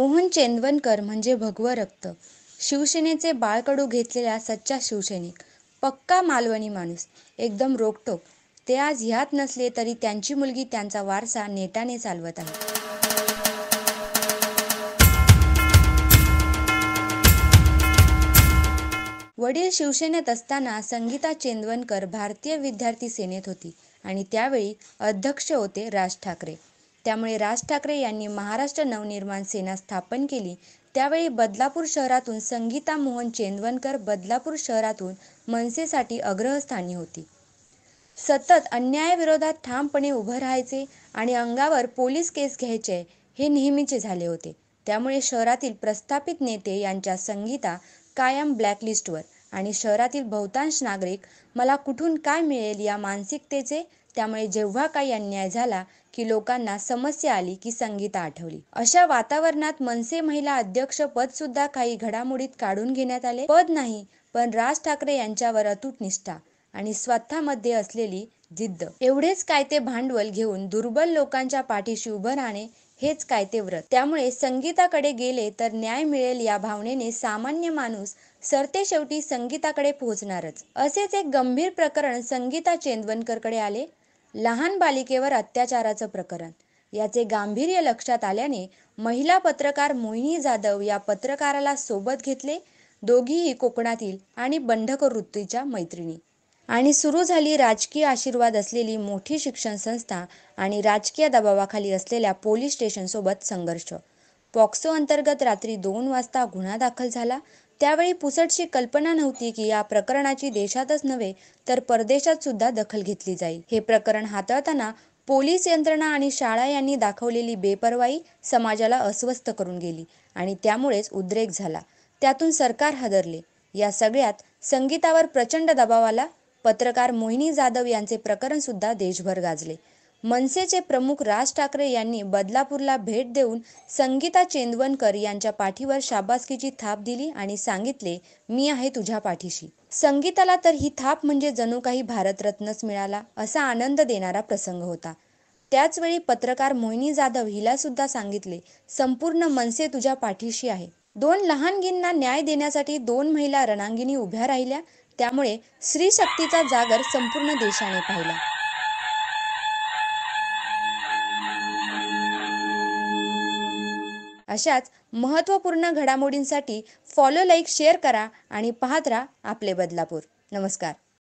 मोहन चेंदवनकर म्हणजे भगवं रक्त, शिवसेनेचे बाळकडू घेतलेला सच्चा शिवसैनिक, पक्का मालवणी माणूस, एकदम रोकटोक. ते आज ह्यात नसले तरी त्यांची मुलगी त्यांचा वारसा नेटाने चालवत आहे. वडील शिवसेनेत असताना संगीता चेंदवनकर भारतीय विद्यार्थी सेनेत होती आणि त्यावेळी अध्यक्ष होते राज ठाकरे. त्यामुळे राज ठाकरे यांनी महाराष्ट्र नवनिर्माण सेना स्थापन केली. त्यावेळी बदलापूर शहरातून संगीता मोहन चेंदवनकर बदलापूर शहरातून मनसेसाठी अग्रस्थानी होती. सतत अन्यायाविरोधात ठामपणे उभं राहायचे आणि अंगावर पोलीस केस घ्यायचे हे नेहमीचे झाले होते. त्यामुळे शहरातील प्रस्थापित नेते यांच्या संगीता कायम ब्लॅकलिस्टवर आणि शहरातील बहुतांश नागरिक मला कुठून काय मिळेल या मानसिकतेचे. त्यामुळे जेव्हा काही अन्याय झाला की लोकांना समस्या आली की संगीता आठवली. अशा वातावरणात मनसे महिला अध्यक्ष पद सुद्धा काही घडामोडीत काढून घेण्यात आले. पद नाही, पण राज ठाकरे यांच्यावर अतूट निष्ठा आणि स्वतःमध्ये असलेली जिद्द, एवढेच काय ते भांडवल घेऊन दुर्बल लोकांच्या पाठीशी उभं राहणे, हेच काय ते व्रत. त्यामुळे संगीताकडे गेले तर न्याय मिळेल या भावनेने सामान्य माणूस सरतेशेवटी संगीताकडे पोहोचणारच. असेच एक गंभीर प्रकरण संगीता चेंदवनकरकडे आले. लहान बालिकेवर अत्याचाराचं प्रकरण. याचे गांभीर्य लक्षात आल्याने महिला पत्रकार मोहिनी जाधव या पत्रकाराला सोबत घेतले. दोघीही कोकणातील आणि बंडखोर वृत्तीच्या मैत्रिणी. आणि सुरू झाली राजकीय आशीर्वाद असलेली मोठी शिक्षण संस्था आणि राजकीय दबावाखाली असलेल्या पोलीस स्टेशनसोबत संघर्ष. पॉक्सो अंतर्गत रात्री 2 वाजता गुन्हा दाखल झाला. त्यावेळी पुसटशी कल्पना नव्हती की या प्रकरणाची देशातच नव्हे तर परदेशात सुद्धा दखल घेतली जाईल. हे प्रकरण हाताळताना पोलीस यंत्रणा आणि शाळा यांनी दाखवलेली बेपर्वाई समाजाला अस्वस्थ करून गेली आणि त्यामुळेच उद्रेक झाला. त्यातून सरकार हादरले. या सगळ्यात संगीतावर प्रचंड दबाव आला. पत्रकार मोहिनी जाधव यांचे प्रकरण सुद्धा देशभर गाजले. मनसेचे प्रमुख राज ठाकरे यांनी बदलापूरला भेट देऊन संगीता चेंदवनकर यांच्या पाठीवर शाबासकीची थाप दिली आणि सांगितले, मी आहे तुझ्या पाठीशी. संगीताला तर ही थाप म्हणजे जणू काही भारतरत्नच मिळाला असा आनंद देणारा प्रसंग होता. त्याचवेळी पत्रकार मोहिनी जाधव हिला सुद्धा सांगितले, संपूर्ण मनसे तुझ्या पाठीशी आहे. 2 लहानगींना न्याय देण्यासाठी 2 महिला रणांगणी उभ्या राहिल्या. त्यामुळे स्त्रीशक्तीचा जागर संपूर्ण देशाने पाहिला. अशाच महत्त्वपूर्ण घडामोडींसाठी फॉलो, लाईक, शेअर करा आणि पाहत राहा आपले बदलापूर. नमस्कार.